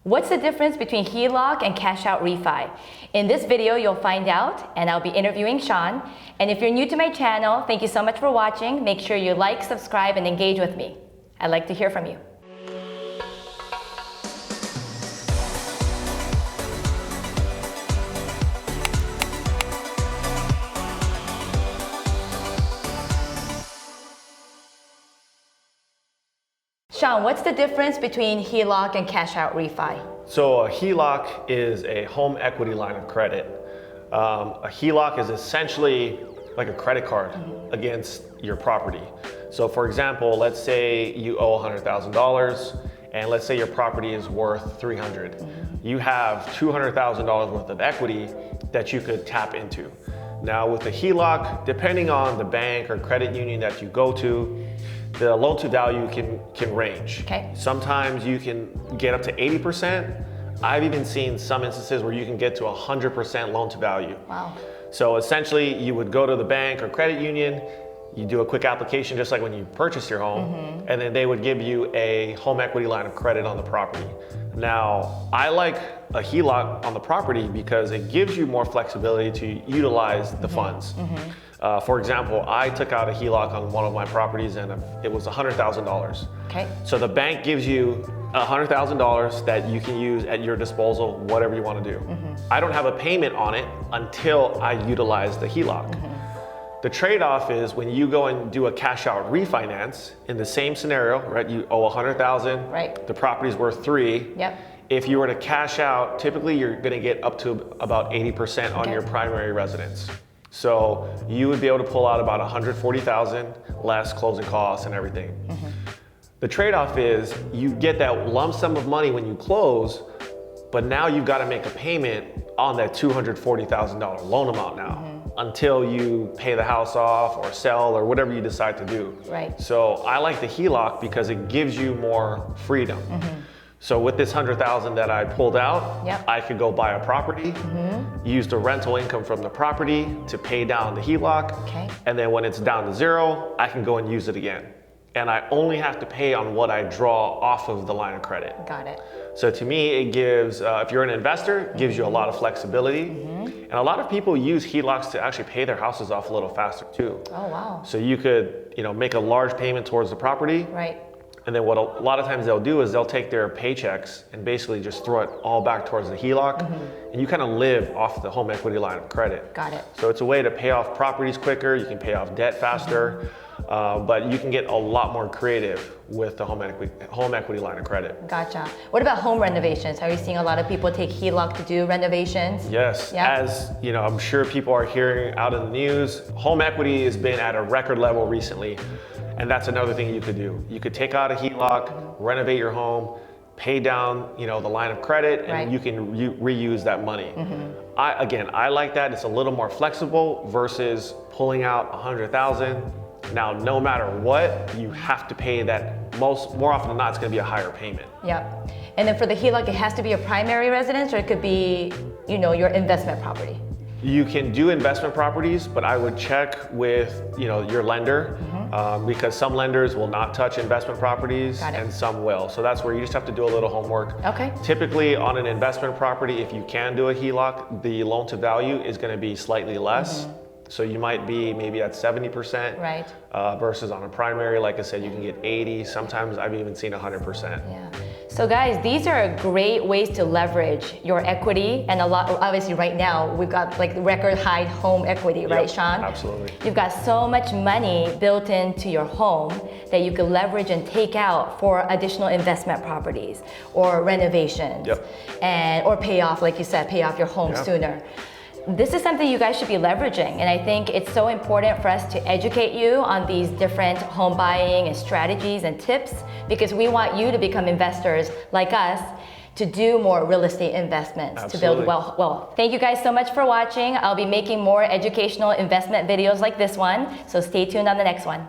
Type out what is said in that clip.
What's the difference between HELOC and cash out refi? In this video, you'll find out, and I'll be interviewing Sean. And if you're new to my channel, thank you so much for watching. Make sure you like, subscribe, and engage with me. I'd like to hear from you. Sean, what's the difference between HELOC and cash out refi? So a HELOC is a home equity line of credit. A HELOC is essentially like a credit card against your property. So for example, let's say you owe $100,000 and let's say your property is worth $300,000. You have $200,000 worth of equity that you could tap into. Now with the HELOC, depending on the bank or credit union that you go to, the loan to value can range. Okay. Sometimes you can get up to 80%. I've even seen some instances where you can get to 100% loan to value. Wow. So essentially you would go to the bank or credit union, you do a quick application just like when you purchase your home, and then they would give you a home equity line of credit on the property. Now, I like a HELOC on the property because it gives you more flexibility to utilize the funds. For example, I took out a HELOC on one of my properties and it was $100,000. Okay. So the bank gives you $100,000 that you can use at your disposal, whatever you want to do. I don't have a payment on it until I utilize the HELOC. The trade-off is when you go and do a cash out refinance in the same scenario, right? You owe $100,000, right? The property's worth $3. Yep. If you were to cash out, typically you're going to get up to about 80% on your primary residence. So you would be able to pull out about $140,000 less closing costs and everything. The trade-off is you get that lump sum of money when you close, but now you've got to make a payment on that $240,000 loan amount now until you pay the house off or sell or whatever you decide to do. Right. So I like the HELOC because it gives you more freedom. So with this $100,000 that I pulled out, I could go buy a property, use the rental income from the property to pay down the HELOC, and then when it's down to zero, I can go and use it again. And I only have to pay on what I draw off of the line of credit. Got it. So to me, it gives, if you're an investor, it gives you a lot of flexibility. And a lot of people use HELOCs to actually pay their houses off a little faster too. Oh, wow. So you could, make a large payment towards the property. Right. And then what a lot of times they'll do is they'll take their paychecks and basically just throw it all back towards the HELOC. And you kind of live off the home equity line of credit. Got it. So it's a way to pay off properties quicker, you can pay off debt faster, but you can get a lot more creative with the home equity line of credit. Gotcha. What about home renovations? Are you seeing a lot of people take HELOC to do renovations? Yes, as I'm sure people are hearing out in the news, home equity has been at a record level recently. And that's another thing you could do. You could take out a HELOC, renovate your home, pay down, the line of credit, and you can reuse that money. I like that. It's a little more flexible versus pulling out $100,000. Now, no matter what, you have to pay that. More often than not, it's going to be a higher payment. Yeah. And then for the HELOC, it has to be a primary residence, or it could be, your investment property. You can do investment properties, but I would check with, your lender, because some lenders will not touch investment properties and some will. So that's where you just have to do a little homework. Okay. Typically on an investment property, if you can do a HELOC, the loan to value is going to be slightly less. So you might be maybe at 70%, right? Versus on a primary, like I said, you can get 80. Sometimes I've even seen 100%. Yeah. So guys, these are great ways to leverage your equity, and a lot. Obviously, right now we've got like record high home equity, right, Sean? Absolutely. You've got so much money built into your home that you can leverage and take out for additional investment properties or renovations, or pay off, like you said, pay off your home sooner. This is something you guys should be leveraging, and I think it's so important for us to educate you on these different home buying and strategies and tips, because we want you to become investors like us to do more real estate investments, to build wealth. Thank you guys so much for watching. I'll be making more educational investment videos like this one, so stay tuned on the next one.